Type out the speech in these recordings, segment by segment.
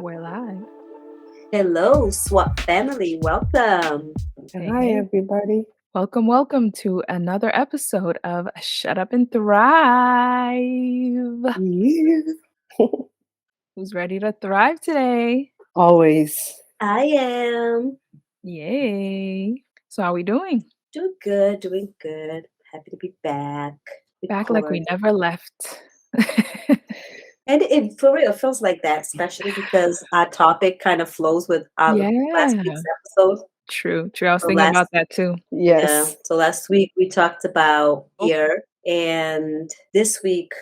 We're live. Hello, SWAT family. Welcome. Hi, everybody. Welcome to another episode of Shut Up and Thrive. Yeah. Who's ready to thrive today? Always. I am. Yay. So how are we doing? Doing good. Happy to be back. Back like we never left. And for real, it feels like that, especially because our topic kind of flows with last week's episode. True. I was thinking about that too. Yes. Yeah. So last week we talked about fear, and this week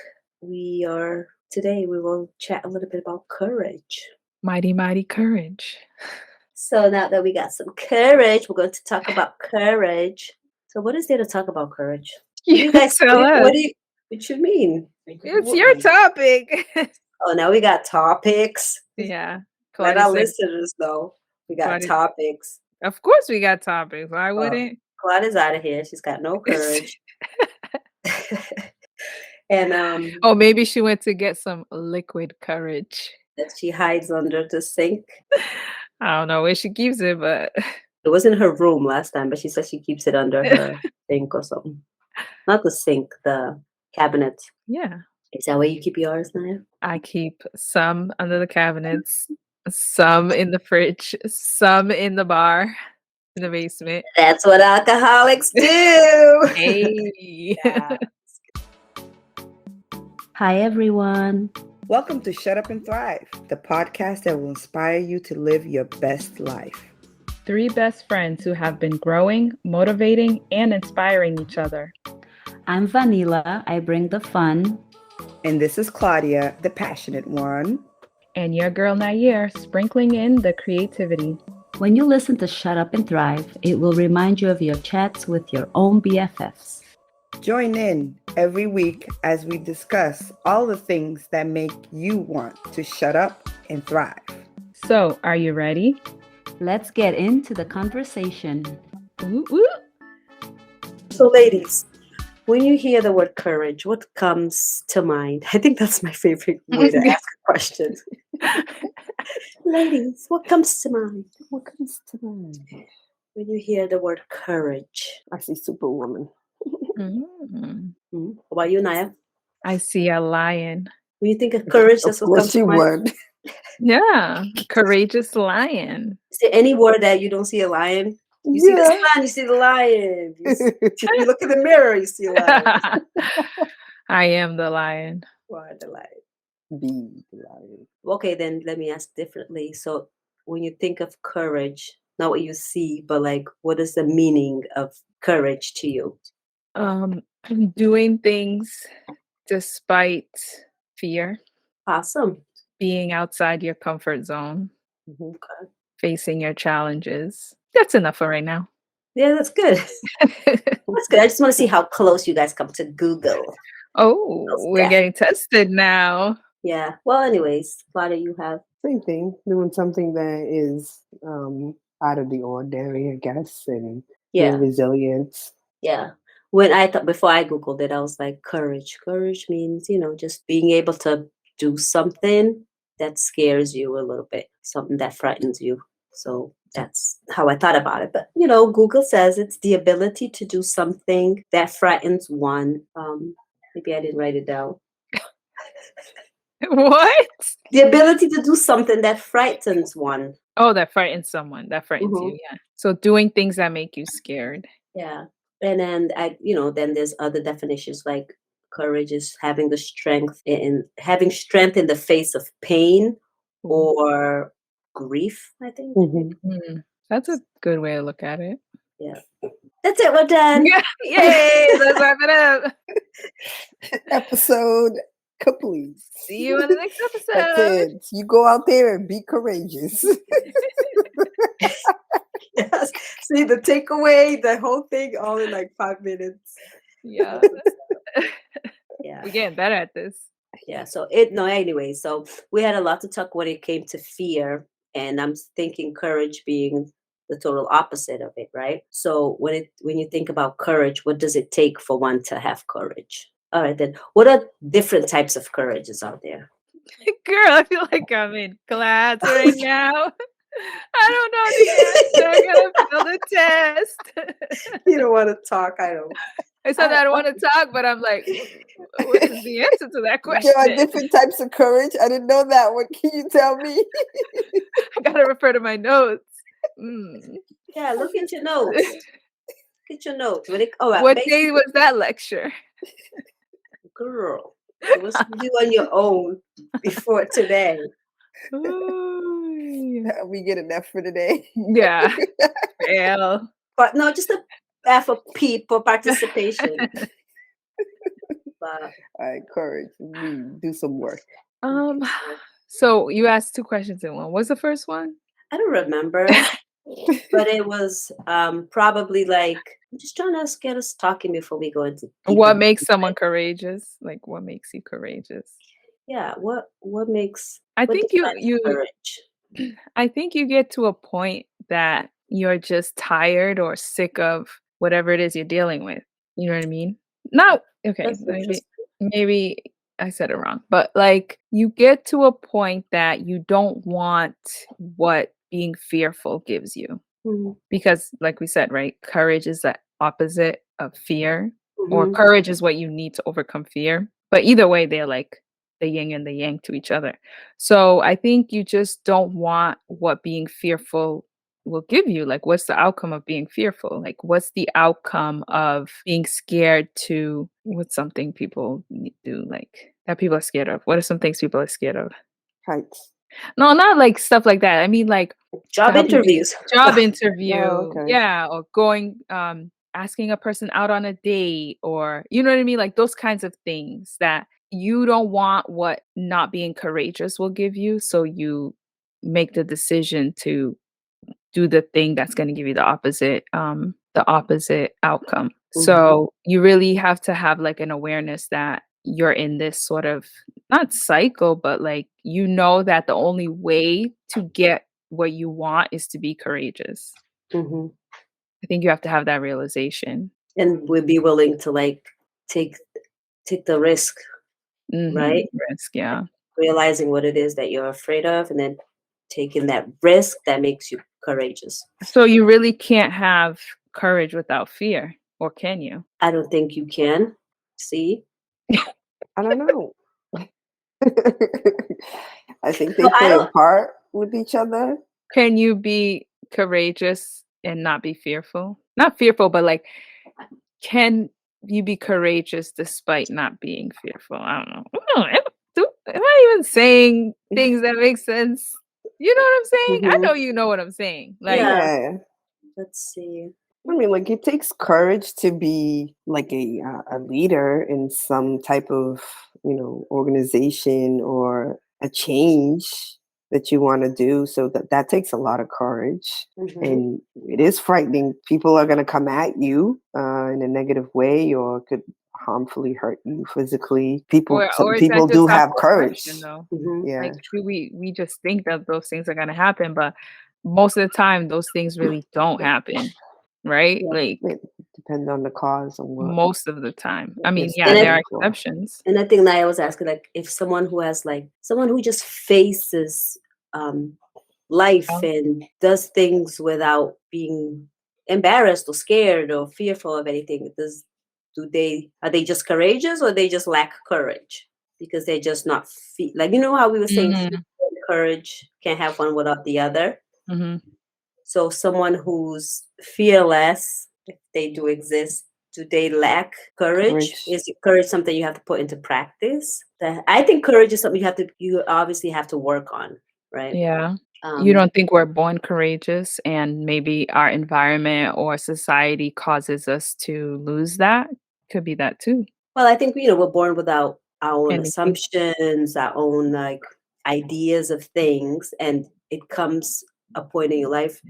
we will chat a little bit about courage. Mighty, mighty courage. So now that we got some courage, we're going to talk about courage. So what is there to talk about courage? You guys tell us. What you mean? It's your topic. Oh, now we got topics. Yeah. Let our listeners know we got topics. Of course we got topics. Why wouldn't? Claudia's out of here. She's got no courage. And maybe she went to get some liquid courage that she hides under the sink. I don't know where she keeps it, but it was in her room last time, but she said she keeps it under her sink or something. Not the sink, the cabinet. Yeah. Is that where you keep yours, Naya? I keep some under the cabinets, some in the fridge, some in the bar, in the basement. That's what alcoholics do. Hey. Yeah. Hi, everyone. Welcome to Shut Up and Thrive, the podcast that will inspire you to live your best life. 3 best friends who have been growing, motivating, and inspiring each other. I'm Vanilla. I bring the fun. And this is Claudia, the passionate one. And your girl Nair, sprinkling in the creativity. When you listen to Shut Up and Thrive, it will remind you of your chats with your own BFFs. Join in every week as we discuss all the things that make you want to shut up and thrive. So, are you ready? Let's get into the conversation. Ooh, ooh. So, ladies, when you hear the word courage, what comes to mind? I think that's my favorite way to ask a question. Ladies, what comes to mind? What comes to mind? When you hear the word courage? I see Superwoman. What about you, Naya? I see a lion. When you think of courage, that's what comes to mind. Yeah, courageous lion. Is there any word that you don't see a lion? You see the sun, you see the lion. You look in the mirror, you see a lion. I am the lion. You are the lion. Be the lion. Okay, then let me ask differently. So when you think of courage, not what you see, but like, what is the meaning of courage to you? Doing things despite fear. Awesome. Being outside your comfort zone. Okay. Facing your challenges. That's enough for right now. Yeah, that's good. That's good. I just want to see how close you guys come to Google. Oh, we're getting tested now. Yeah. Well, anyways, Claudia, you have? Same thing. Doing something that is out of the ordinary, I guess, and resilience. Yeah. When I thought, before I Googled it, I was like, courage. Courage means, just being able to do something that scares you a little bit, something that frightens you. So that's how I thought about it. But, Google says it's the ability to do something that frightens one. Maybe I didn't write it down. What? The ability to do something that frightens one. Oh, that frightens someone. That frightens you, yeah. So doing things that make you scared. Yeah. And then then there's other definitions like courage is having strength in the face of pain or grief, I think. That's a good way to look at it. Yeah. That's it. We're done. Yay! Let's wrap it up. Episode complete. See you in the next episode. That's it. You go out there and be courageous. Yes. See the takeaway, the whole thing, all in like 5 minutes. Yeah. Yeah. We're getting better at this. Yeah. Anyway, so we had a lot to talk when it came to fear, and I'm thinking courage being the total opposite of it, right? So when you think about courage, what does it take for one to have courage? All right, then what are different types of courages out there? Girl, I feel like I'm in class right now. I don't know the answer. I gotta fail the test. You don't want to talk. I don't. I said I don't want to talk, but I'm like, what is the answer to that There are question? different types of courage. I didn't know that. What can you tell me? I gotta refer to my notes. Yeah, look at your notes. Look at your notes. What day was that lecture? Girl, it was you on your own before today. Ooh, We get enough for today. yeah, fail. But no, just a for people participation. But All right, courage. We do some work. So you asked 2 questions in one. What's the first one? I don't remember, but it was probably like I'm just trying to get us talking before we go into What makes someone courageous? Like, what makes you courageous? Yeah, what makes I what think defines you courage? I think you get to a point that you're just tired or sick of whatever it is you're dealing with. You know what I mean? Not okay, That's maybe I said it wrong, but like you get to a point that you don't want what being fearful gives you. Mhm. Because like we said, right? Courage is the opposite of fear, or Mhm. courage is what you need to overcome fear. But either way, they're like the yin and the yang to each other. So I think you just don't want what being fearful will give you. Like, what's the outcome of being fearful? Like, what's the outcome of being scared to what's something people do, like that people are scared of? What are some things people are scared of? Heights. No, not like stuff like that. I mean, like Job help you interviews. job interview, okay. yeah, or going, asking a person out on a date, or you know what I mean? Like those kinds of things that you don't want what not being courageous will give you, so you make the decision to do the thing that's gonna give you the opposite outcome. Mhm. So you really have to have like an awareness that you're in this sort of not cycle, but like you know that the only way to get what you want is to be courageous. Mhm. I think you have to have that realization. And would be willing to like take the risk, right? Risk, yeah. Realizing what it is that you're afraid of, and then taking that risk that makes you courageous. So you really can't have courage without fear, or can you? I don't think you can. See, I don't know. I think they No, I play a don't- part with each other. Can you be courageous and not be fearful? Not fearful, but like, can you be courageous despite not being fearful? I don't know. Am I even saying things that make sense? You know what I'm saying? I Mhm. know you know what I'm saying. Like, Yeah. Yeah. Let's see. I mean, like it takes courage to be like a leader in some type of organization or a change that you want to do. So that takes a lot of courage, Mhm. and it is frightening. People are going to come at you in a negative way, or could harmfully hurt you physically. Some or is that people just do our have courage. perception though? Mhm. Yeah, Like, we just think that those things are gonna happen, but most of the time those things really don't happen, right? Yeah. Like it depends on the cause and what. most of the time. I mean, it's yeah, And there are standing for. exceptions. And I think Naya was asking, like, if someone who just faces life Oh. and does things without being embarrassed or scared or fearful of anything, are they just courageous, or they just lack courage because they're just not like, you know how we were saying fear Mhm, and courage can't have one without the other. mhm. So someone who's fearless, if they do exist, do they lack courage? Courage. Is courage something you have to put into practice? I think courage is something you obviously have to work on, right? Yeah. You Um, don't think we're born courageous and maybe our environment or society causes us to lose that? Could be that too. well, I think we're born without our own Anything. assumptions, our own like ideas of things, and it comes a point in your life,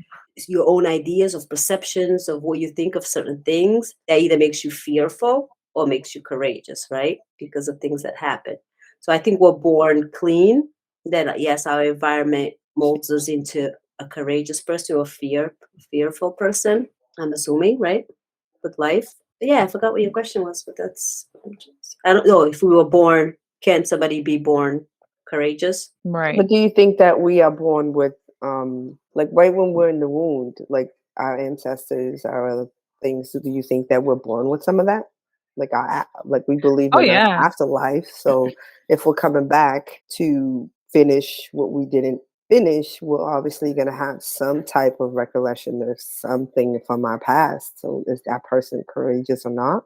your own ideas of perceptions of what you think of certain things that either makes you fearful or makes you courageous, right? Because of things that happen. So I think we're born clean. Then yes, our environment molds us into a courageous person or fearful person. I'm assuming, right? With life. But yeah, I forgot what your question was, but I don't know if we were born. Can somebody be born courageous. Right. But do you think that we are born with, like right when we're in the womb, like our ancestors, our other things? Do you think that we're born with some of that? Like like we believe Oh in an yeah. afterlife. So if we're coming back to finish what we didn't finish, we're obviously going to have some type of recollection of something from our past. So is that person courageous or not?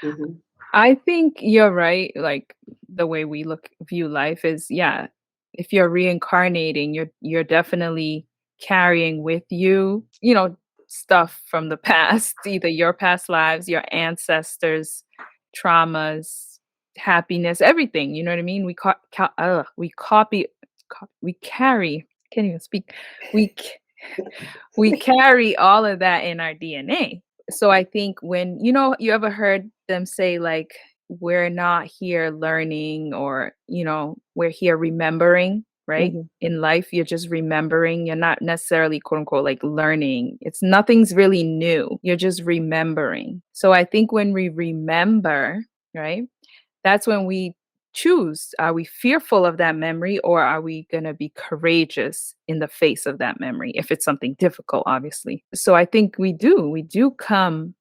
Hmm. I think you're right. Like the way we view life is, yeah, if you're reincarnating, you're definitely carrying with you, stuff from the past, either your past lives, your ancestors, traumas, happiness, everything. You know what I mean? We copy, we carry. Can't even speak. We we carry all of that in our DNA. So I think when, you ever heard them say like, we're not here learning or, we're here remembering, right? Hmm. In life, you're just remembering. You're not necessarily quote unquote like learning. Nothing's really new. You're just remembering. So I think when we remember, right? That's when we choose, are we fearful of that memory or are we going to be courageous in the face of that memory if it's something difficult, obviously. So I think we do come.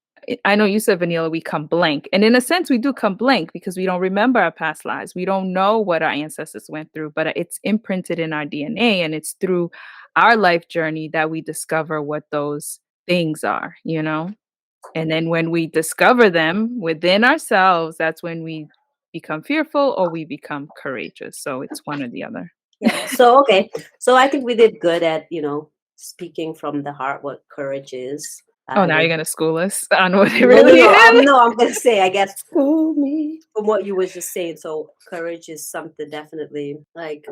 I know you said, Vanilla, we come blank, and in a sense we do come blank because we don't remember our past lives. We don't know what our ancestors went through, but it's imprinted in our DNA, and it's through our life journey that we discover what those things are. And then when we discover them within ourselves, that's when we become fearful or we become courageous. So it's one or the other. Yeah. So okay. So I think we did good at speaking from the heart what courage is. Oh, I now you're would going to school us on what it no no really no is. no. I'm gonna say I guess School me. from what you was just saying. So courage is something definitely like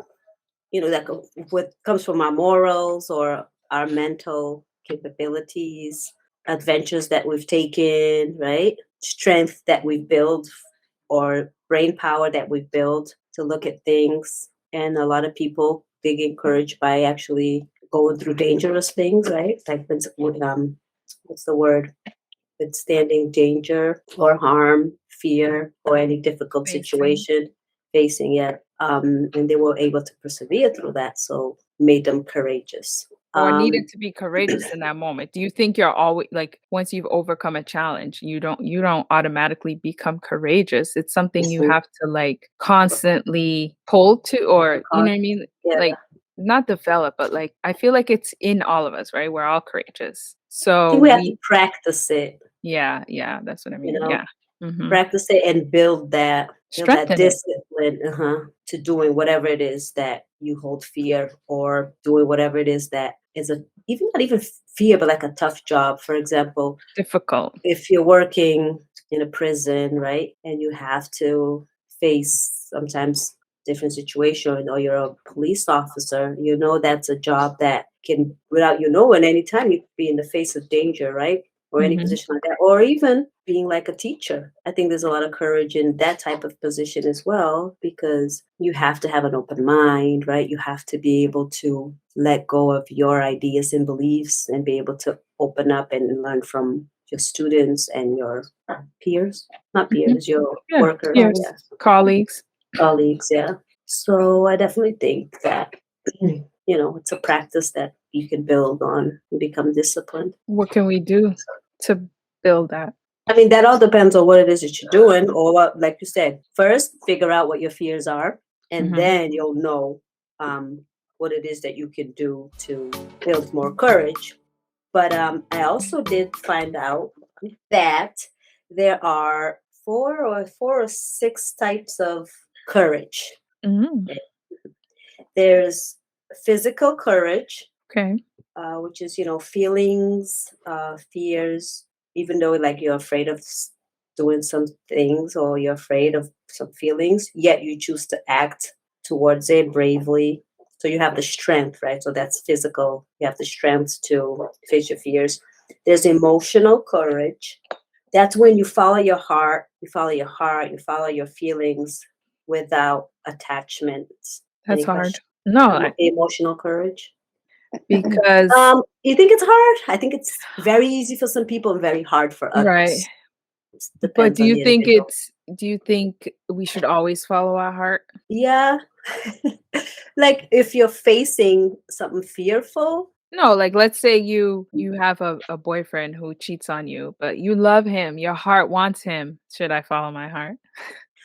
that what comes from our morals or our mental capabilities, adventures that we've taken, right? Strength that we've built or brain power that we've built to look at things. And a lot of people they get encouraged by actually going through dangerous things, right? Like what's the word? Withstanding danger or harm, fear, or any difficult Facing. situation facing it. And they were able to persevere through that. So made them courageous. Or needed to be courageous in that moment. Do you think you're always like once you've overcome a challenge, you don't automatically become courageous? It's something you Mhm. have to like constantly pull to, or you know what I mean? Yeah. Like not develop, but like I feel like it's in all of us, right? We're all courageous. I So think we have to practice it, yeah, that's what I you mean. know, Yeah. Hmm. practice it and build that Strengthen it. discipline to doing whatever it is that you hold fear or doing whatever it is that is even not even fear, but like a tough job. For example, Difficult. if you're working in a prison, right, and you have to face sometimes different situation, or you're a police officer, that's a job that can, without knowing, anytime you could be in the face of danger, right, or any Hmm. position like that, or even being like a teacher. I think there's a lot of courage in that type of position as well, because you have to have an open mind, right? You have to be able to let go of your ideas and beliefs and be able to open up and learn from your students and your peers, not Hmm. peers, your Yeah. workers, Yes. yeah, Colleagues. colleagues, yeah. So I definitely think that it's a practice that you can build on and become disciplined. What can we do to build that? I mean, that all depends on what it is that you're doing, or what, like you said, first figure out what your fears are, and Hmm. then you'll know what it is that you can do to build more courage. But I also did find out that there are four or six types of courage. Hmm. There's physical courage, Okay. which is feelings, fears, even though like you're afraid of doing some things or you're afraid of some feelings, yet you choose to act towards it bravely. So you have the strength, right? So that's physical. You have the strength to face your fears. There's emotional courage. That's when you follow your heart, you follow your feelings without attachments. That's Any hard. questions? No, Emotional courage. because You think it's hard? I think it's very easy for some people and very hard for right. others. It But depends on the individual. do you think we should always follow our heart? Yeah, Like if you're facing something fearful. No, like let's say you have a boyfriend who cheats on you, but you love him, your heart wants him. Should I follow my heart?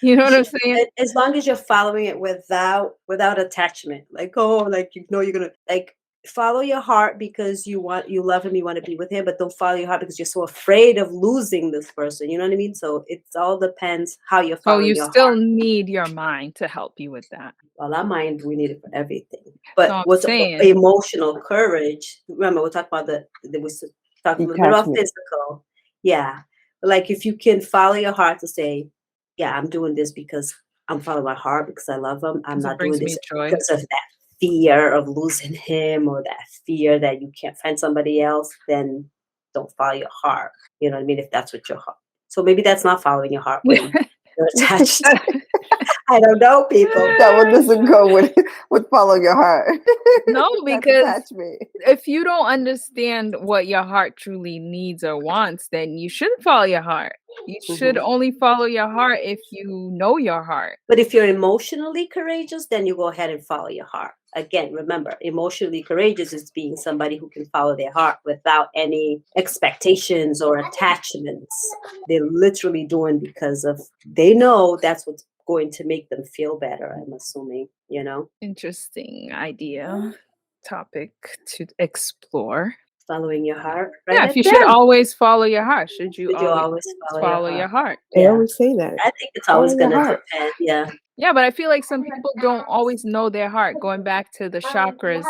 You know what I'm saying? As long as you're following it without attachment, like, oh, like, you're gonna, like, follow your heart because you love him, you want to be with him, but don't follow your heart because you're so afraid of losing this person. You know what I mean? So it's all depends how you're So following you your still heart. need your mind to help you with that. Well, our mind, we need it for everything. No, But I'm what's saying emotional courage? Remember, we talked about talked a little bit about Detachment. physical. Yeah. Like if you can follow your heart to say, yeah, I'm doing this because I'm following my heart because I love him. I'm 'cause it not doing brings this me joy. because of that fear of losing him or that fear that you can't find somebody else, then don't follow your heart. You know what I mean? If that's what your heart. So maybe that's not following your heart when you're attached. I don't know, people. That one doesn't go with follow your heart. No, That's because attachment. if you don't understand what your heart truly needs or wants, then you shouldn't follow your heart. You should Mhm. only follow your heart if you know your heart. But if you're emotionally courageous, then you go ahead and follow your heart. Again, remember, emotionally courageous is being somebody who can follow their heart without any expectations or attachments. They're literally doing because of they know that's what's going to make them feel better, I'm assuming, you know, Interesting idea, topic to explore. following your heart. Write Yeah, if that you should down. always follow your heart, should you Should you always always follow your follow your heart? heart? They Yeah. always say that. I think it's Follow always your going to heart. depend. Yeah. Yeah, but I feel like some people don't always know their heart. Going back to the chakras,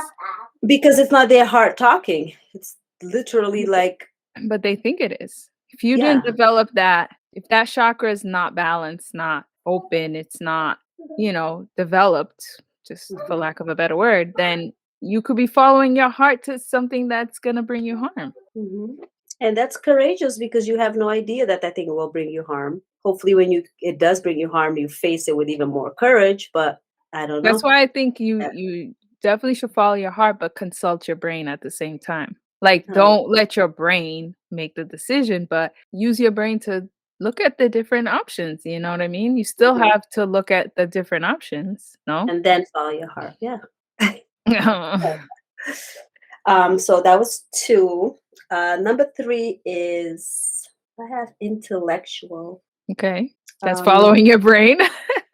Because it's not their heart talking. It's literally like, but they think it is. If you yeah. didn't develop that, if that chakra is not balanced, not open, it's not, developed, just for lack of a better word, then you could be following your heart to something that's going to bring you harm. Mhm. And that's courageous because you have no idea that that thing will bring you harm. Hopefully, when it does bring you harm, you face it with even more courage. But I don't That's know. why I think you Uh, you definitely should follow your heart, but consult your brain at the same time. Like, Oh, don't let your brain make the decision, but use your brain to look at the different options. You know what I mean? You still mhm. have to look at the different options. No. And then follow your heart. Yeah. So that was two. Number three is I have intellectual. Okay, that's Um, following your brain.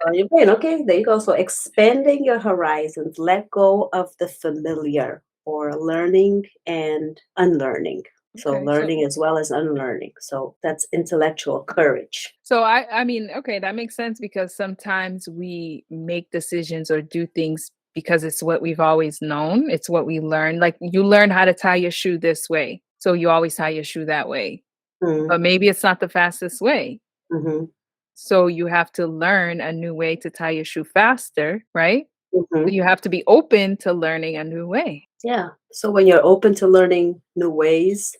follow your brain. Okay, there you go. So expanding your horizons, let go of the familiar, or learning and unlearning. So Okay, so learning as well as unlearning. So that's intellectual courage. I mean, okay, that makes sense because sometimes we make decisions or do things because it's what we've always known. It's what we learn. Like you learn how to tie your shoe this way, so you always tie your shoe that way. Mm, But maybe it's not the fastest way. mhm, So you have to learn a new way to tie your shoe faster, right? So mhm. you have to be open to learning a new way. Yeah. So when you're open to learning new ways,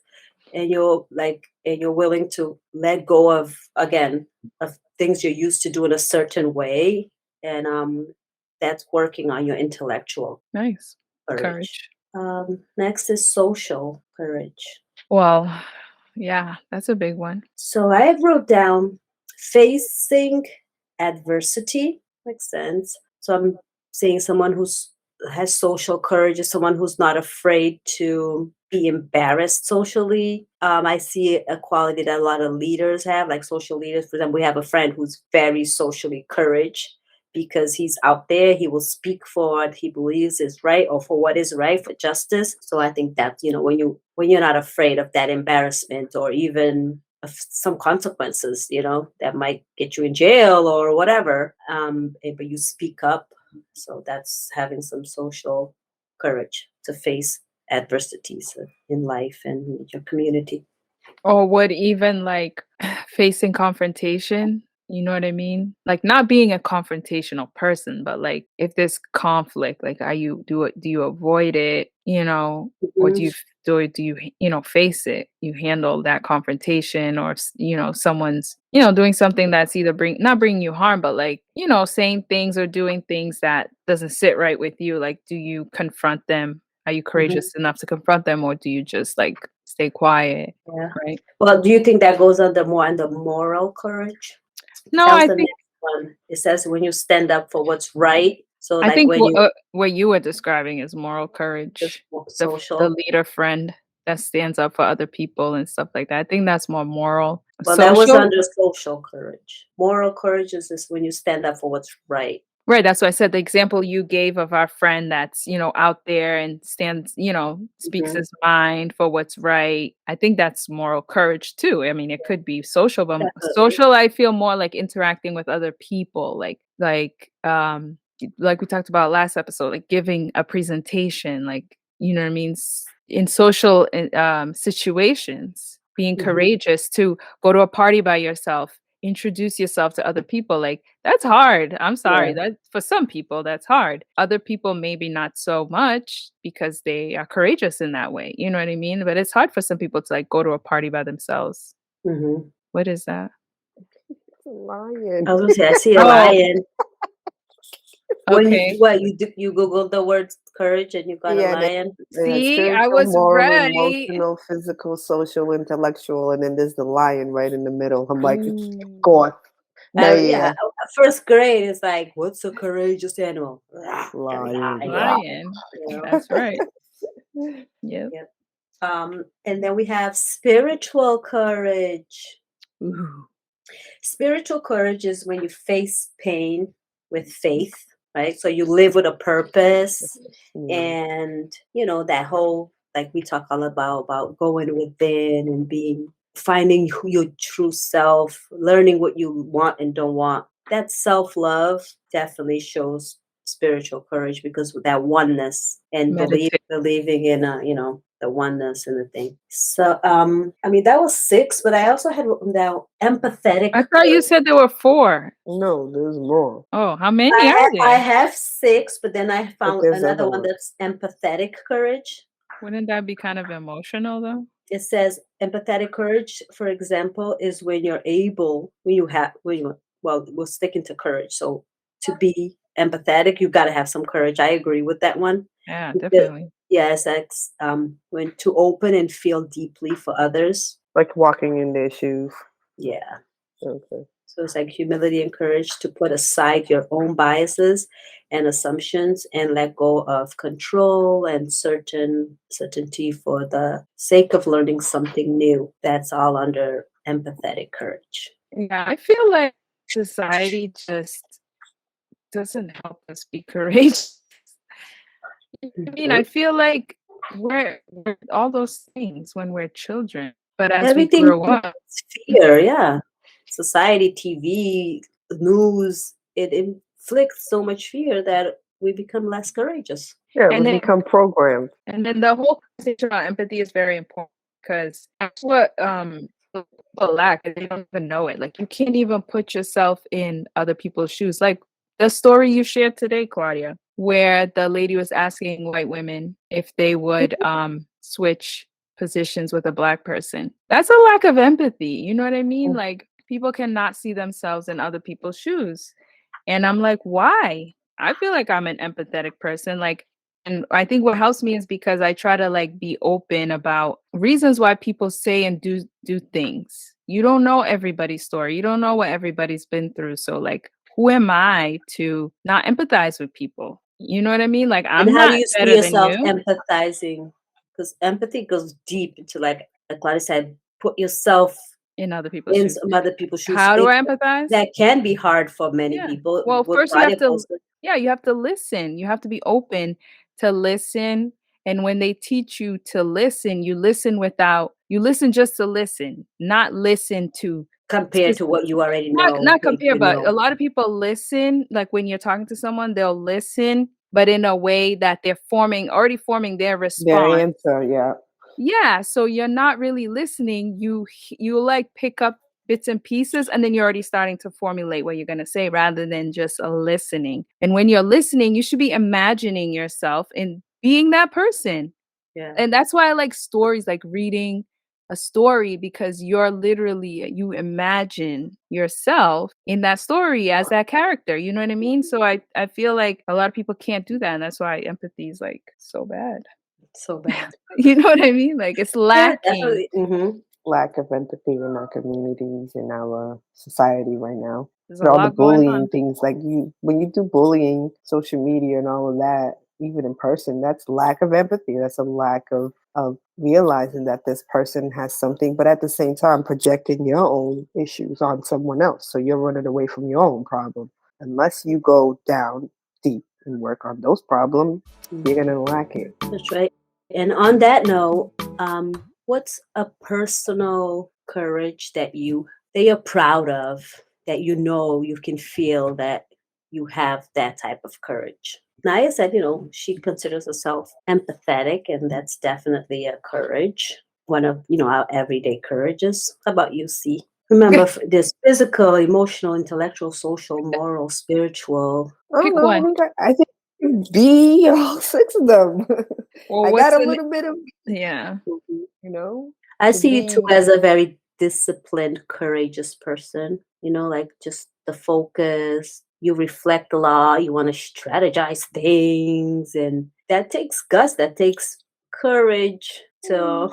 and you're willing to let go of, again, of things you're used to doing a certain way, and that's working on your intellectual Nice. courage. Courage. Next is social courage. Well, yeah, that's a big one. So I wrote down facing adversity. Makes sense. So I'm saying someone who's has social courage is someone who's not afraid to be embarrassed socially. I see a quality that a lot of leaders have, like social leaders. For example, we have a friend who's very socially courage because he's out there. He will speak for what he believes is right, or for what is right, for justice. So I think that, when you're not afraid of that embarrassment, or even of some consequences, that might get you in jail or whatever, but you speak up. So that's having some social courage to face adversities in life and in your community. Or would even like facing confrontation, you know what I mean? Like not being a confrontational person, but like if there's conflict, like do you avoid it, or Mhm. do you face it? You handle that confrontation, or someone's doing something that's either not bringing you harm, but like saying things or doing things that doesn't sit right with you. Like, do you confront them? Are you Mhm. courageous enough to confront them, or do you just like stay quiet? Yeah. Right. Well, do you think that goes under moral courage? Because No, that was I the think next one. It says when you stand up for what's right. So I like think when you what you were describing is moral just courage, the social. leader friend that stands up for other people and stuff like that. I think that's more moral. Well, that was Social, under social courage. Moral courage is when you stand up for what's right. right? That's why I said the example you gave of our friend that's out there and stands, speaks Hmm. his mind for what's right. I think that's moral courage too. I mean, it could be social, but Definitely. social, I feel more like interacting with other people, like we talked about last episode, like giving a presentation, like you know what I mean, in social situations, being Hmm. courageous to go to a party by yourself, introduce yourself to other people. Like that's hard. I'm sorry. Yeah. That for some people that's hard. Other people maybe not so much because they are courageous in that way. You know what I mean? But it's hard for some people to like go to a party by themselves. Hmm. What is that? Lion. I was gonna say I see a Oh, lion. When okay. you Googled the word courage and you got a Yeah, lion. See, I spiritual, was moral, right. emotional, physical, social, intellectual, and then there's the lion right in the middle. I'm like, Ooh. go on. Now, Yeah, yeah, first grade is like, what's a courageous animal? Rah, lion. yeah, Lion. you know. That's right. Yep. Yep. And then we have spiritual courage. Ooh. Spiritual courage is when you face pain with faith, right? So you live with a purpose, Mm. and that whole, like we talk all about going within and finding your true self, learning what you want and don't want. That self-love definitely shows spiritual courage, because with that oneness and Meditate. believing in the oneness and the thing. So I mean, that was 6, but I also had written down empathetic I thought you courage. said there were 4. No, there's more, Oh, how many are I there? have 6, but then I but found there's another other one ones. that's empathetic courage. Wouldn't that be kind of emotional though? It says empathetic courage, for example, is when you're able, well, we're sticking to courage. So to be empathetic, you've got to have some courage. I agree with that one. Yeah, Because, definitely. yes, that's when to open and feel deeply for others. Like walking in their shoes. Yeah. Okay. So it's like humility and courage to put aside your own biases and assumptions and let go of control and certainty for the sake of learning something new. That's all under empathetic courage. Yeah, I feel like society just doesn't help us be courageous. I mean, I Mhm. feel like we're all those things when we're children, but as we Everything grow up, is fear, yeah. Society, TV, news, it inflicts so much fear that we become less courageous. Yeah, and we then become programmed. the whole conversation about empathy is very important because that's what people lack, and they don't even know it. Like you can't even put yourself in other people's shoes. Like the story you shared today, Claudia, where the lady was asking white women if they would switch positions with a black person. That's a lack of empathy. You know what I mean? Mm. Like people cannot see themselves in other people's shoes. And I'm like, why? I feel like I'm an empathetic person. Like, and I think what helps me is because I try to like be open about reasons why people say and do things. You don't know everybody's story. You don't know what everybody's been through. So like, who am I to not empathize with people? You know what I mean? Like And I'm how do not you see better than yourself you. empathizing? Because empathy goes deep into, like Claudia said, put yourself In other people's in shoes. some other people's shoes. How do I empathize? That can be hard for many Yeah. people. Well, What first you have Claudia to posted. yeah, you have to listen. You have to be open to listen. And when they teach you to listen, you listen just to listen, not listen to Compared spec- to what you already not know, not think compare, you but a know. lot of people listen, like when you're talking to someone, they'll listen, but in a way that they're already forming their Their response. answer, yeah. Yeah, so you're not really listening. You like pick up bits and pieces and then you're already starting to formulate what you're going to say rather than just listening. And when you're listening, you should be imagining yourself and being that person. Yeah. And that's why I like stories, like reading a story, because you imagine yourself in that story as that character. You know what I mean? So I feel like a lot of people can't do that, and that's why empathy is like so bad. So bad. You know what I mean? Like it's Yeah, lacking. definitely. Lack of empathy in our communities, in our society right now. There's a But all the lot going bullying on. things, like when you do bullying, social media and all of that, even in person, that's lack of empathy. That's a lack of realizing that this person has something, but at the same time projecting your own issues on someone else. So you're running away from your own problem. Unless you go down deep and work on those problems, you're gonna lack it. That's right. And on that note, what's a personal courage that you're proud of, that you can feel that you have that type of courage? Naya said, she considers herself empathetic, and that's definitely a courage. One of, our everyday courages. How about you, C? Remember, there's physical, emotional, intellectual, social, moral, spiritual. I don't Pick know. one. I think B, all six of them. Or I what's got a an little bit of, yeah. Mhm. to I see you too be. as a very disciplined, courageous person. Like just the focus. You reflect a lot. You want to strategize things, and that takes guts. That takes courage to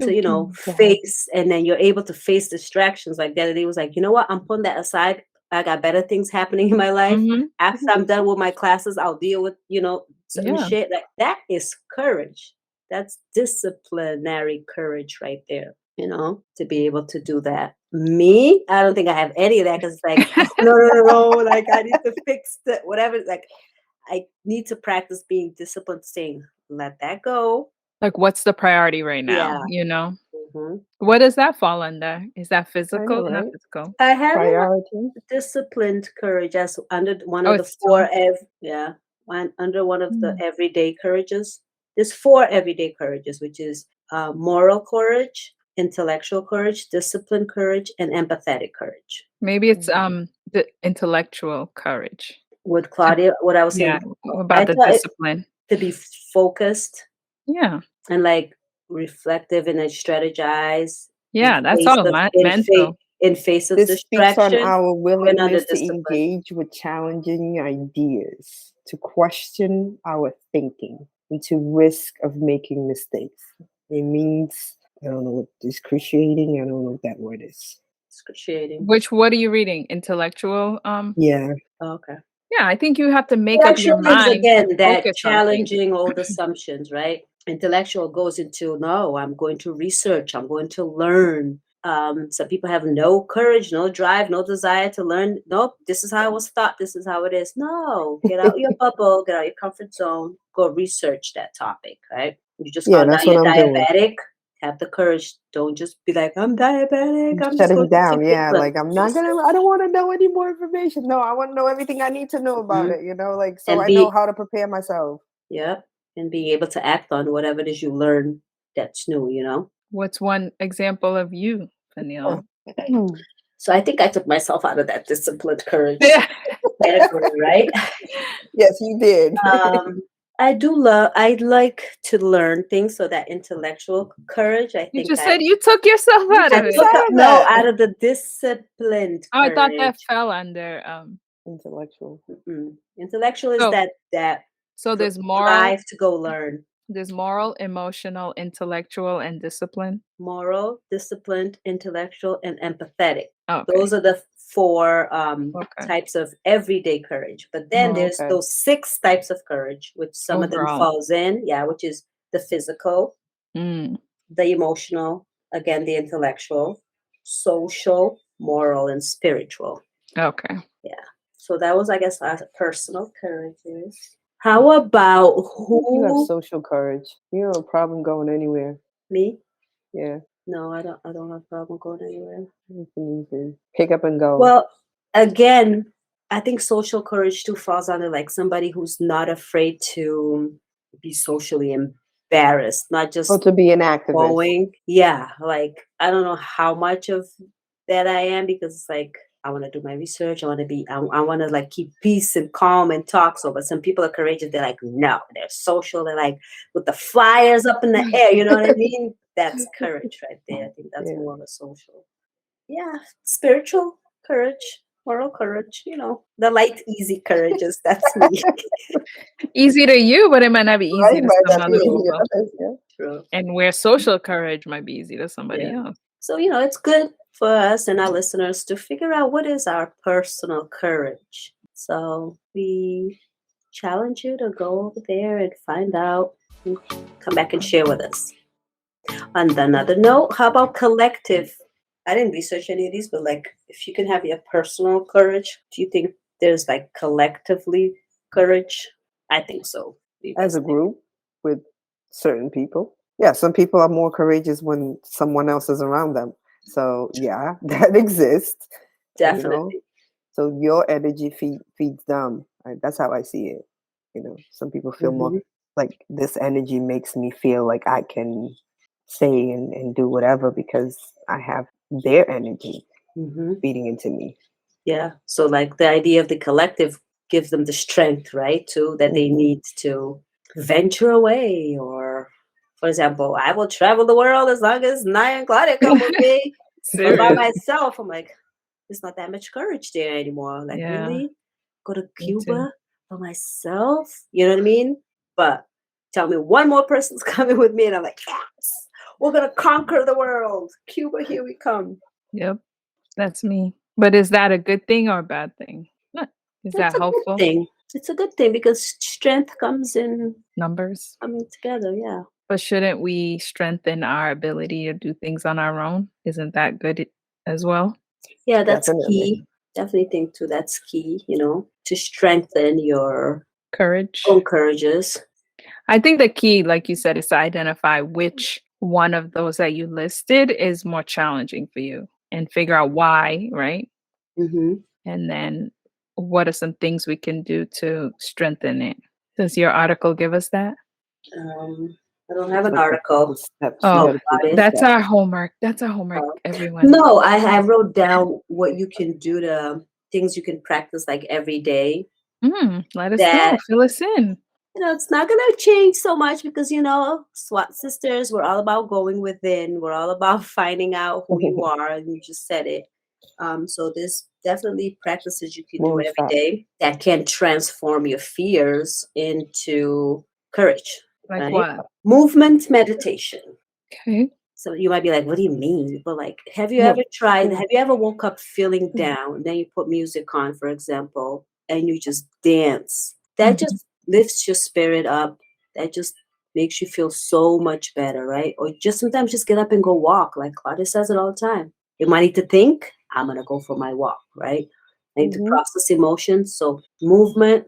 Joking. face. And then you're able to face distractions. Like the other day was like, you know what? I'm putting that aside. I got better things happening in my life. Mhm. After I'm done with my classes, I'll deal with certain Yeah. shit. Like that is courage. That's disciplinary courage right there, to be able to do that. Me, I don't think I have any of that because it's like, no, like I need to fix the whatever. Like I need to practice being disciplined, saying, let that go. Like, what's the priority right now, Yeah. you know? hmm What does that fall under? Is that I know, physical? Not right? physical. I have Priority. disciplined courage as under one Oh, of the it's four, two? under one of the Mm. everyday courages. There's four everyday courages, which is moral courage, intellectual courage, disciplined courage, and empathetic courage. Maybe it's, Mhm. the intellectual courage. With To Claudia, what I was yeah, saying, what I about the thought it discipline? to be focused Yeah. and like reflective and then strategize in Yeah, that's face all of mental. in face of This speaks on distraction, our going under willingness to discipline. engage with challenging ideas, to question our thinking, and to risk of making mistakes. It means, I don't know what discruciating, I don't know what that word is. Excruciating. What are you reading? Intellectual, Yeah. Oh, okay. yeah, I think you have to make up your Intellectual is mind to again that focus on things. challenging old assumptions, right? Intellectual goes into no, I'm going to research, I'm going to learn. Some people have no courage, no drive, no desire to learn. Nope, this is how I was taught, this is how it is. No, get out your bubble, get out your comfort zone, go research that topic, right? You just Yeah, found out that's what you're I'm doing. diabetic. Have the courage. Don't just be like, I'm diabetic. I'm just Shutting going to down. take Yeah, it. like I don't want to know any more information. No, I want to know everything I need to know about it, like so And I know be how to prepare myself. Yeah, and being able to act on whatever it is you learn that's new. What's one example of you, Vanilla? So I think I took myself out of that disciplined courage Yeah. category, right? Yes, you did. I like to learn things, so that intellectual courage, I You think just said you took yourself You out took of I us it. took out up of no, that. out of the disciplined Oh, I thought that courage. fell under, Intellectual. Intellectual is so that so drive to go learn. there's moral, emotional, intellectual, and discipline? Moral, disciplined, intellectual, and empathetic. Oh, okay. Those are the four Okay. types of everyday courage. But then Oh, there's okay. those six types of courage, which some of them Overall. falls in, which is the physical, Mm, the emotional, again the intellectual, social, moral, and spiritual. okay. Yeah. So that was, I guess, our personal courages. How about You have who social courage. You don't have a problem going anywhere. me? Yeah. No, I don't have a problem going anywhere. You can easily pick up and go. Well, again, I think social courage too falls under like somebody who's not afraid to be socially embarrassed, not just Or to be an activist. going. Yeah, like I don't know how much of that I am because it's like I want to do my research. I want to like keep peace and calm and talk. So, but some people are courageous. They're like, no, they're social. They're like with the flyers up in the air. You know what I mean? That's courage right there. I think that's Yeah. more of a social. Yeah, spiritual courage, moral courage, the light, easy courages. That's me. Easy to you, but it might not be easy Right? to Might some not be other True. easy to people. others, yeah. True. And where social courage might be easy to somebody Yeah. else. So, it's good for us and our listeners to figure out what is our personal courage. So we challenge you to go over there and find out and come back and share with us. On another note, how about collective? I didn't research any of these, but like if you can have your personal courage, do you think there's like collectively courage? I think so. What do you As guys a think? group with certain people. Yeah, some people are more courageous when someone else is around them. So yeah, that exists. Definitely. So your energy feeds them. That's how I see it. Some people feel more Mhm. like this energy makes me feel like I can say and do whatever because I have their energy Mhm. feeding into me. Yeah. So like the idea of the collective gives them the strength, right? Too that they Mhm. need to venture away. Or for example, I will travel the world as long as Naya and Claudia come with me. But by Serious. myself, I'm like, there's not that much courage there anymore. Like, Yeah, really? Go to me too. Cuba by myself? You know what I mean? But tell me one more person's coming with me, and I'm like, yes, we're gonna conquer the world. Cuba, here we come. Yep, that's me. But is that a good thing or a bad thing? Is It's that a good helpful? thing. It's a good thing because strength comes in Numbers? coming together. Yeah. But shouldn't we strengthen our ability to do things on our own? Isn't that good as well? Yeah, that's Definitely. key. Definitely think too that's key, to strengthen your Courage. own courages. I think the key, like you said, is to identify which one of those that you listed is more challenging for you and figure out why, right? Hmm. And then what are some things we can do to strengthen it? Does your article give us that? I don't have an Like the article steps you Oh, got to take about the it. that's steps. our homework. That's our homework, Uh, everyone. no, I wrote down what you can do to things you can practice like every day Let us know. that Fill us in. it's not going to change so much because, SWAT sisters, we're all about going within. We're all about finding out who you are. And you just said it. So there's definitely practices you can do every Moonshot. day that can transform your fears into courage, Like right? what? Movement meditation. Okay. So you might be like, what do you mean? But like, have you No. ever tried, Mm. have you ever woke up feeling Mm. down? Then you put music on, for example, and you just dance. That Mhm. just lifts your spirit up. That just makes you feel so much better, right? Or just sometimes just get up and go walk. Like Claudia says it all the time. If I need to think, I'm going to go for my walk, right? I need to Mhm. process emotions. So movement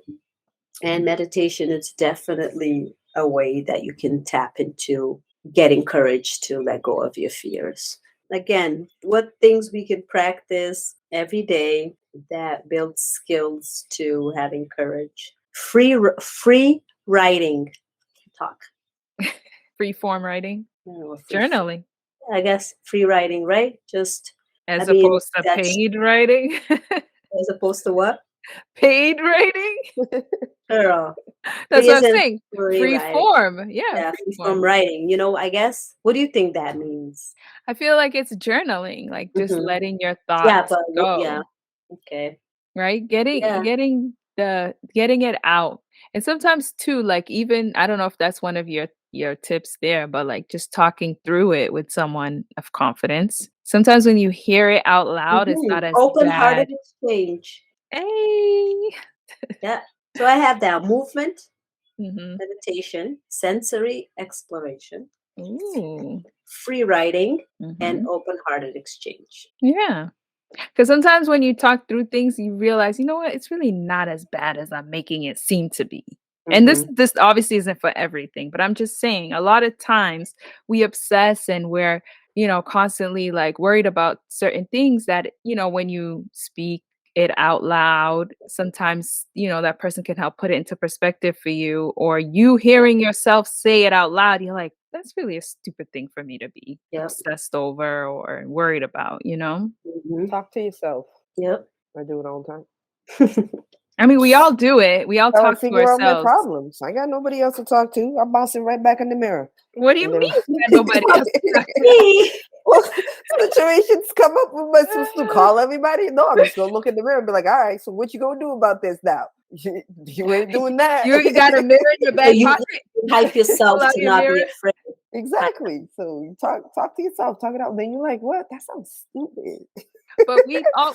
and meditation is definitely a way that you can tap into getting courage to let go of your fears. Again, what things we can practice every day that builds skills to having courage. Free writing. Talk. Free form writing, Or free. journaling, I guess free writing, right? Just. I as mean, opposed to that's paid writing. as opposed to what? Paid writing? Girl. That's Free what as I'm in saying. free Free writing. form. Yeah, Yeah, free free from form. writing. I guess. What do you think that means? I feel like it's journaling, like just Mhm. letting your Yeah, thoughts but yeah. go, Okay. right? Getting Yeah. getting it out. And sometimes too, like even I don't know if that's one of your tips there, but like just talking through it with someone of confidence. Sometimes when you hear it out loud, it's not as Open-hearted bad. exchange. Hey. Yeah. So I have that movement, Mhm. meditation, sensory exploration, Ooh. free writing, and Mhm. open-hearted exchange. Yeah. Because sometimes when you talk through things, you realize, you know what, it's really not as bad as I'm making it seem to be. And this Mhm. this obviously isn't for everything, but I'm just saying a lot of times we obsess and we're, constantly like worried about certain things that, when you speak it out loud, sometimes, that person can help put it into perspective for you, or you hearing yourself say it out loud, you're like, that's really a stupid thing for me to be Yep. obsessed over or worried about, you know? Mhm. Talk to yourself. Yep. I do it all the time. I mean, we all do it. We all How I talk to figure out my ourselves. problems. I ain't got nobody else to talk to. I'm bouncing right back in the mirror. What do you And mean then you got nobody else to talk to? Me. well, situations come up. Am I supposed to call everybody? No, I'm just gonna look in the mirror and be like, all right, so what you gonna do about this now? You ain't doing that. You got a mirror in your So back you pocket? hype yourself Pull out to your not be mirror? afraid. Exactly. So you talk to yourself, talk it out. Then you're like, what? That sounds stupid. But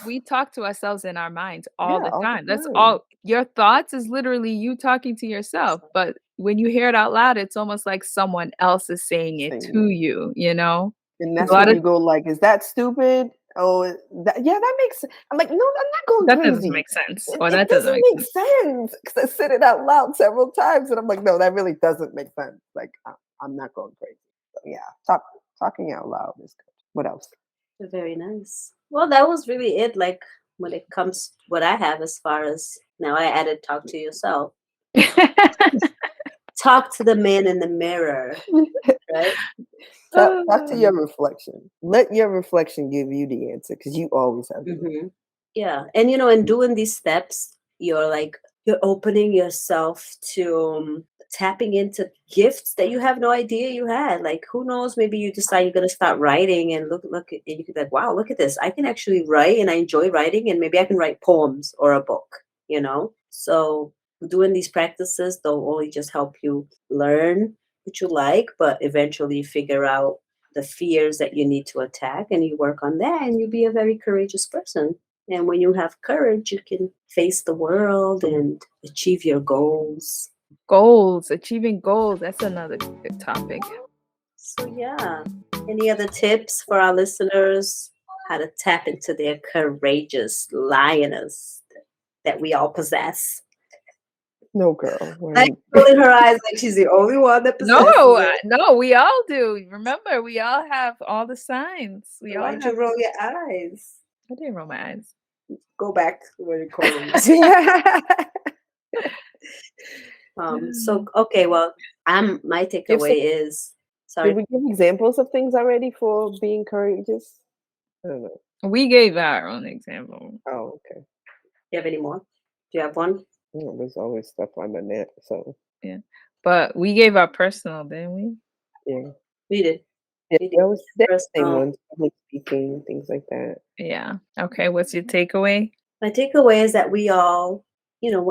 we talk to ourselves in our minds all Yeah, the all the time. That's time. all your thoughts is literally you talking to yourself, but when you hear it out loud, it's almost like someone else is saying it Same to here. you, you know? And 'Cause that's a lot when of you go like, is that stupid? Oh, yeah, that makes sense. I'm like, no, I'm not going that doesn't crazy. make sense, It, or it that doesn't doesn't make make sense. sense because I said it out loud several times, and I'm like, no, that really doesn't make sense. Like, I'm not going crazy. So yeah, talking out loud is good. What else? Very nice. Well, that was really it. Like when it comes what I have as far as now I added talk to yourself. Talk to the man in the mirror, right? Talk to your Oh. reflection. Let your reflection give you the answer because you always have the Hmm. Yeah. And you know, in doing these steps, you're opening yourself to tapping into gifts that you have no idea you had. Like who knows, maybe you decide you're gonna start writing and and you could be like, wow, look at this. I can actually write and I enjoy writing and maybe I can write poems or a book, you know? So doing these practices don't only just help you learn what you like, but eventually figure out the fears that you need to attack and you work on that and you be a very courageous person. And when you have courage, you can face the world and achieve your goals. Goals, achieving goals, that's another good topic. So, yeah. Any other tips for our listeners? How to tap into their courageous lioness that we all possess? No, girl. Like rolling her eyes like she's the only one that No, possesses it. no, we all do. Remember, we all have all the signs. We all Why'd have you roll your eyes? I didn't roll my eyes. Go back to the recording. So okay, well, my Give some, takeaway is did sorry. we give examples of things already for being courageous? I don't know. We gave our own example. Oh, okay. Do you have any more? Do you have one? There's always stuff on the net. So Yeah. But we gave our personal, didn't we? yeah. We did. Yeah, We did. they're the same Personal. ones, public speaking, things like that. Yeah. Okay, what's your takeaway? My takeaway is that we all,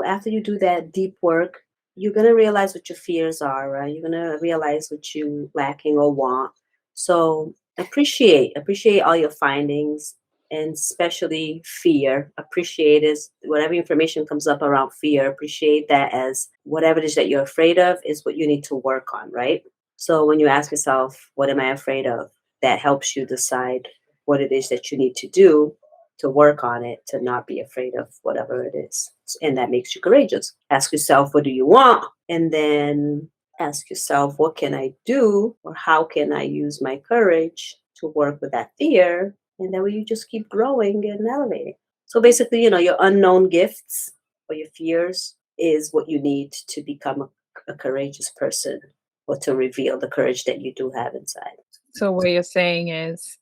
after you do that deep work, you're gonna realize what your fears are, right? You're gonna realize what you lacking or want. So appreciate all your findings and especially fear. Appreciate is whatever information comes up around fear, appreciate that as whatever it is that you're afraid of is what you need to work on, right? So when you ask yourself, what am I afraid of? That helps you decide what it is that you need to do to work on it, to not be afraid of whatever it is. And that makes you courageous. Ask yourself, what do you want? And then ask yourself, what can I do? Or how can I use my courage to work with that fear? And that way you just keep growing and elevating. So basically, your unknown gifts or your fears is what you need to become a courageous person or to reveal the courage that you do have inside. So what you're saying is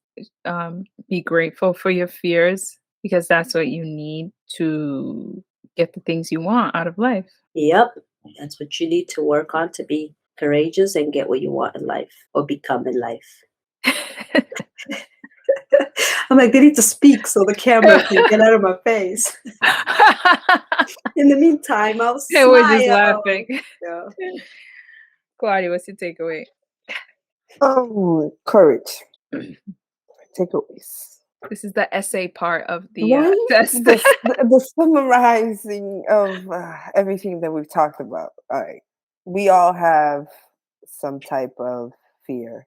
be grateful for your fears because that's what you need to get the things you want out of life. Yep. That's what you need to work on to be courageous and get what you want in life or become in life. I'm like, they need to speak so the camera can get out of my face. In the meantime, I'll Yeah, we're just smile. laughing. Yeah. Claudia, what's your takeaway? Courage. Takeaways. This is the essay part of the Right? test. The summarizing of everything that we've talked about. All right. We all have some type of fear,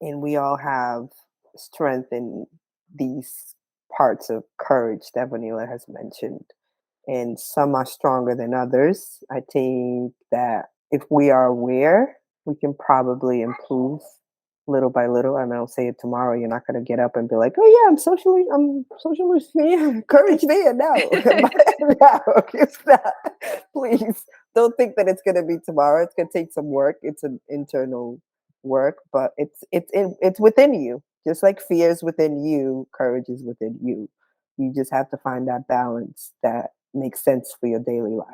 and we all have strength in these parts of courage that Vanilla has mentioned. And some are stronger than others. I think that if we are aware, we can probably improve little by little. And I'll say it tomorrow. You're not going to get up and be like, "Oh yeah, I'm socially yeah, courage there now." No, it's not. Please don't think that it's going to be tomorrow. It's going to take some work. It's an internal work, but it's within you. Just like fear is within you, courage is within you. You just have to find that balance that makes sense for your daily life.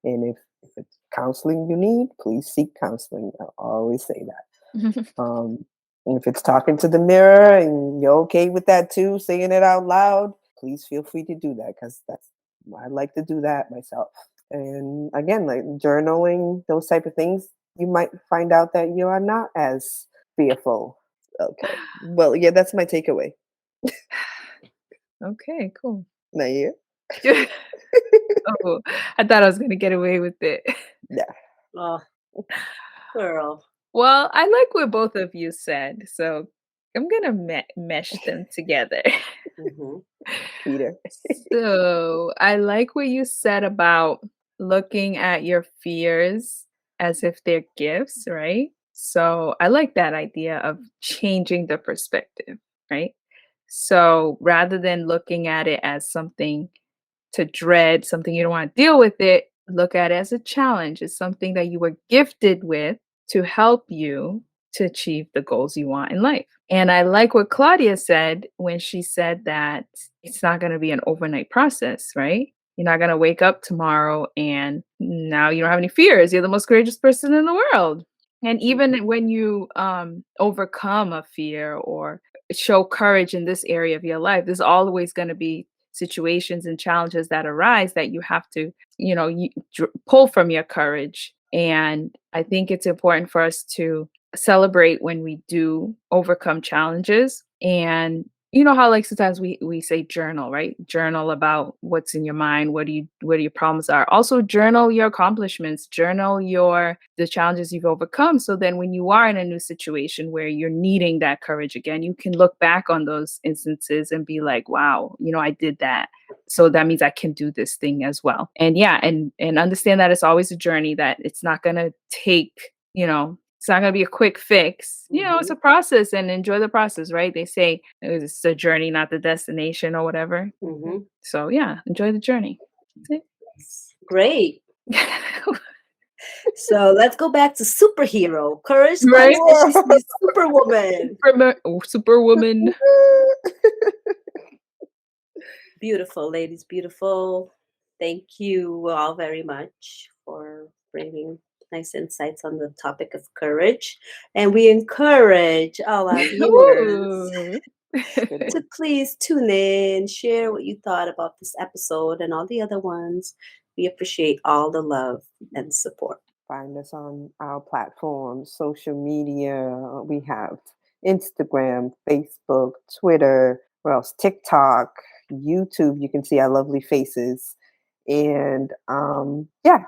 And if it's counseling you need, please seek counseling. I always say that. And if it's talking to the mirror and you're okay with that too, saying it out loud, please feel free to do that because I like to do that myself. And again, like journaling, those type of things, you might find out that you are not as fearful. Okay. Well, yeah, that's my takeaway. Okay, cool. Now you? Oh, I thought I was gonna get away with it. Yeah. Oh, girl. Well, I like what both of you said, so I'm gonna mesh them together. Hmm. Peter. So I like what you said about looking at your fears as if they're gifts, right? So I like that idea of changing the perspective, right? So rather than looking at it as something to dread, something you don't want to deal with it, look at it as a challenge. It's something that you were gifted with to help you to achieve the goals you want in life. And I like what Claudia said when she said that it's not going to be an overnight process, right? You're not going to wake up tomorrow and now you don't have any fears. You're the most courageous person in the world. And even when you overcome a fear or show courage in this area of your life, there's always going to be situations and challenges that arise that you have to, pull from your courage. And I think it's important for us to celebrate when we do overcome challenges. And you know how like sometimes we say journal, right? Journal about what's in your mind, what your problems are. Also journal your accomplishments, journal the challenges you've overcome. So then when you are in a new situation where you're needing that courage again, you can look back on those instances and be like, wow, I did that. So that means I can do this thing as well. And yeah, and understand that it's always a journey, that it's not gonna take, it's not going to be a quick fix. It's a process, and enjoy the process, right? They say it's a journey, not the destination or whatever. Hmm. So yeah, enjoy the journey. That's Great. it. So let's go back to superhero. Courage Right? says she's the superwoman. Superwoman. Beautiful, ladies, beautiful. Thank you all very much for bringing nice insights on the topic of courage. And we encourage all our viewers Ooh. to please tune in, share what you thought about this episode and all the other ones. We appreciate all the love and support. Find us on our platforms, social media. We have Instagram, Facebook, Twitter, what else? TikTok, YouTube. You can see our lovely faces. And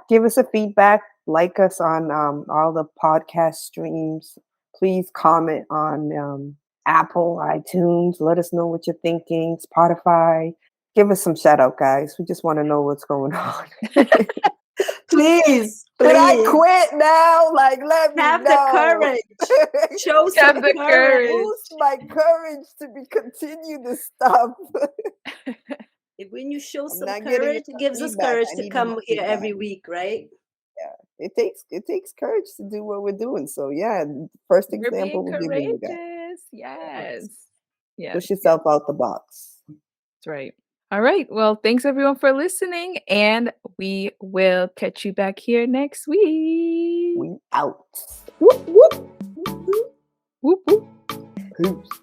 give us a feedback. Like us on all the podcast streams. Please comment on Apple, iTunes. Let us know what you're thinking. Spotify. Give us some shout out, guys. We just want to know what's going on. Please, Did I quit now? Like, let me have know. the courage. Show some the courage. Boost my courage to continue this stuff. When you show some not getting courage, it gives us feedback. courage I to need come more here feedback. every week, right? Yeah, it takes courage to do what we're doing. So yeah, first You're example being we're giving you guys. courageous. Yes. Yeah. Push yourself out the box. That's right. All right. Well, thanks everyone for listening, and we will catch you back here next week. We out. Whoop whoop. Whoop, whoop. Peace.